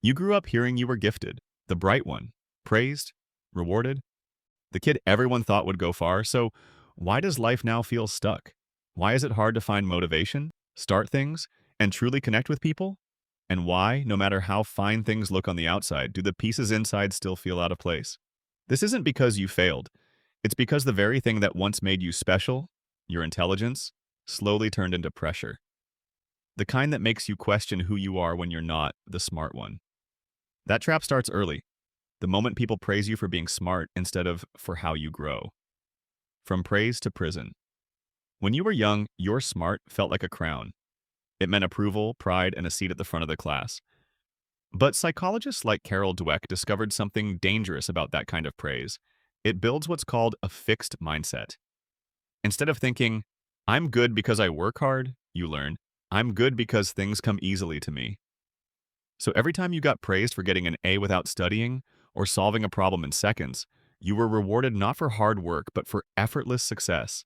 You grew up hearing you were gifted, the bright one, praised, rewarded, the kid everyone thought would go far. So why does life now feel stuck? Why is it hard to find motivation, start things, and truly connect with people? And why, no matter how fine things look on the outside, do the pieces inside still feel out of place? This isn't because you failed. It's because the very thing that once made you special, your intelligence, slowly turned into pressure. The kind that makes you question who you are when you're not the smart one. That trap starts early, the moment people praise you for being smart instead of for how you grow. From praise to prison. When you were young, your smart felt like a crown. It meant approval, pride, and a seat at the front of the class. But psychologists like Carol Dweck discovered something dangerous about that kind of praise. It builds what's called a fixed mindset. Instead of thinking, I'm good because I work hard, you learn, I'm good because things come easily to me. So every time you got praised for getting an A without studying or solving a problem in seconds, you were rewarded not for hard work, but for effortless success.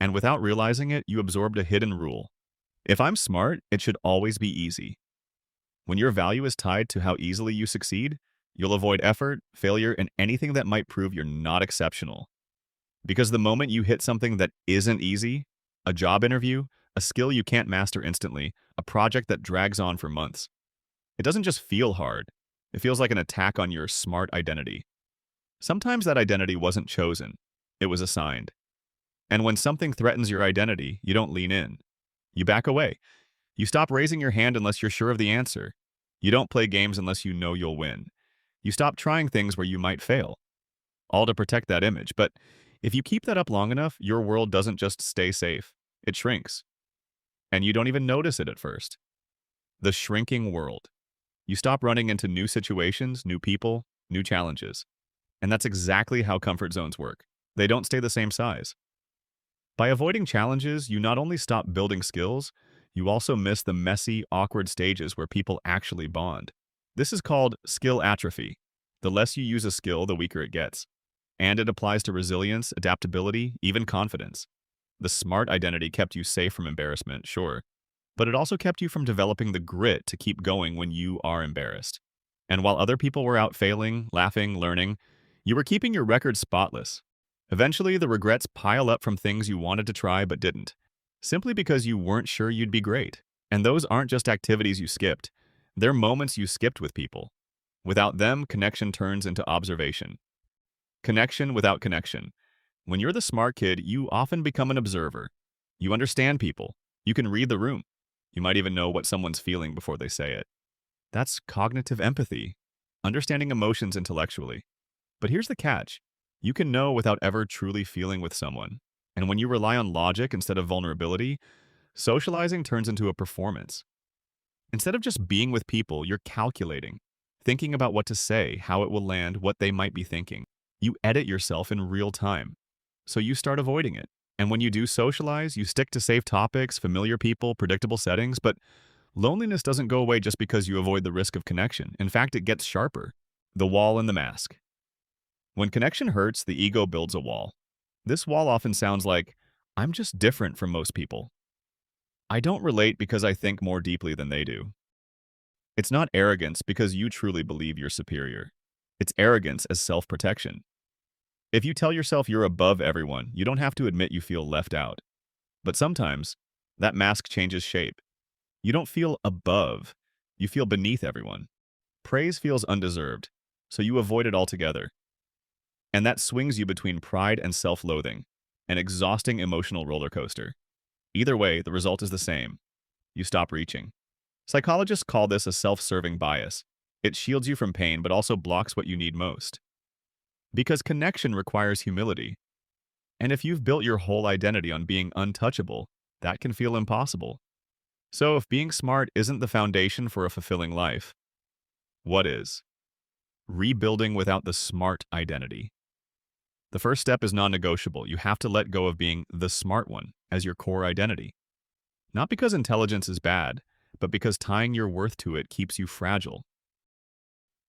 And without realizing it, you absorbed a hidden rule. If I'm smart, it should always be easy. When your value is tied to how easily you succeed, you'll avoid effort, failure, and anything that might prove you're not exceptional. Because the moment you hit something that isn't easy, a job interview, a skill you can't master instantly, a project that drags on for months, it doesn't just feel hard. It feels like an attack on your smart identity. Sometimes that identity wasn't chosen. It was assigned. And when something threatens your identity, you don't lean in. You back away. You stop raising your hand unless you're sure of the answer. You don't play games unless you know you'll win. You stop trying things where you might fail, all to protect that image. But if you keep that up long enough, your world doesn't just stay safe. It shrinks. And you don't even notice it at first. The shrinking world. You stop running into new situations, new people, new challenges. And that's exactly how comfort zones work. They don't stay the same size. By avoiding challenges, you not only stop building skills, you also miss the messy, awkward stages where people actually bond. This is called skill atrophy. The less you use a skill, the weaker it gets. And it applies to resilience, adaptability, even confidence. The smart identity kept you safe from embarrassment, sure, but it also kept you from developing the grit to keep going when you are embarrassed. And while other people were out failing, laughing, learning, you were keeping your record spotless. Eventually, the regrets pile up from things you wanted to try but didn't, simply because you weren't sure you'd be great. And those aren't just activities you skipped. They're moments you skipped with people. Without them, connection turns into observation. Connection without connection. When you're the smart kid, you often become an observer. You understand people. You can read the room. You might even know what someone's feeling before they say it. That's cognitive empathy, understanding emotions intellectually. But here's the catch. You can know without ever truly feeling with someone. And when you rely on logic instead of vulnerability, socializing turns into a performance. Instead of just being with people, you're calculating, thinking about what to say, how it will land, what they might be thinking. You edit yourself in real time. So you start avoiding it. And when you do socialize, you stick to safe topics, familiar people, predictable settings, but loneliness doesn't go away just because you avoid the risk of connection. In fact, it gets sharper. The wall and the mask. When connection hurts, the ego builds a wall. This wall often sounds like, I'm just different from most people. I don't relate because I think more deeply than they do. It's not arrogance because you truly believe you're superior. It's arrogance as self-protection. If you tell yourself you're above everyone, you don't have to admit you feel left out. But sometimes, that mask changes shape. You don't feel above, you feel beneath everyone. Praise feels undeserved, so you avoid it altogether. And that swings you between pride and self-loathing, an exhausting emotional roller coaster. Either way, the result is the same. You stop reaching. Psychologists call this a self-serving bias. It shields you from pain, but also blocks what you need most. Because connection requires humility. And if you've built your whole identity on being untouchable, that can feel impossible. So if being smart isn't the foundation for a fulfilling life, what is? Rebuilding without the smart identity. The first step is non-negotiable. You have to let go of being the smart one as your core identity. Not because intelligence is bad, but because tying your worth to it keeps you fragile.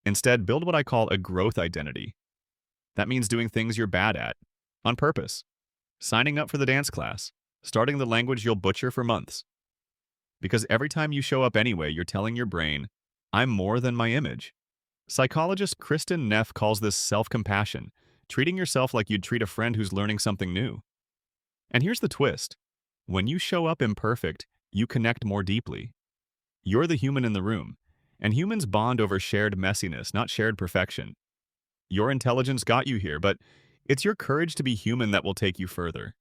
Instead, build what I call a growth identity. That means doing things you're bad at, on purpose. Signing up for the dance class, starting the language you'll butcher for months. Because every time you show up anyway, you're telling your brain, I'm more than my image. Psychologist Kristen Neff calls this self-compassion, treating yourself like you'd treat a friend who's learning something new. And here's the twist. When you show up imperfect, you connect more deeply. You're the human in the room, and humans bond over shared messiness, not shared perfection. Your intelligence got you here, but it's your courage to be human that will take you further.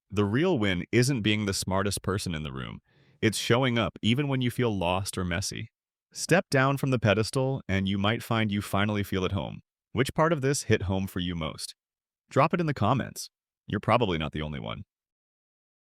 The real win isn't being the smartest person in the room. It's showing up even when you feel lost or messy. Step down from the pedestal and you might find you finally feel at home. Which part of this hit home for you most? Drop it in the comments. You're probably not the only one.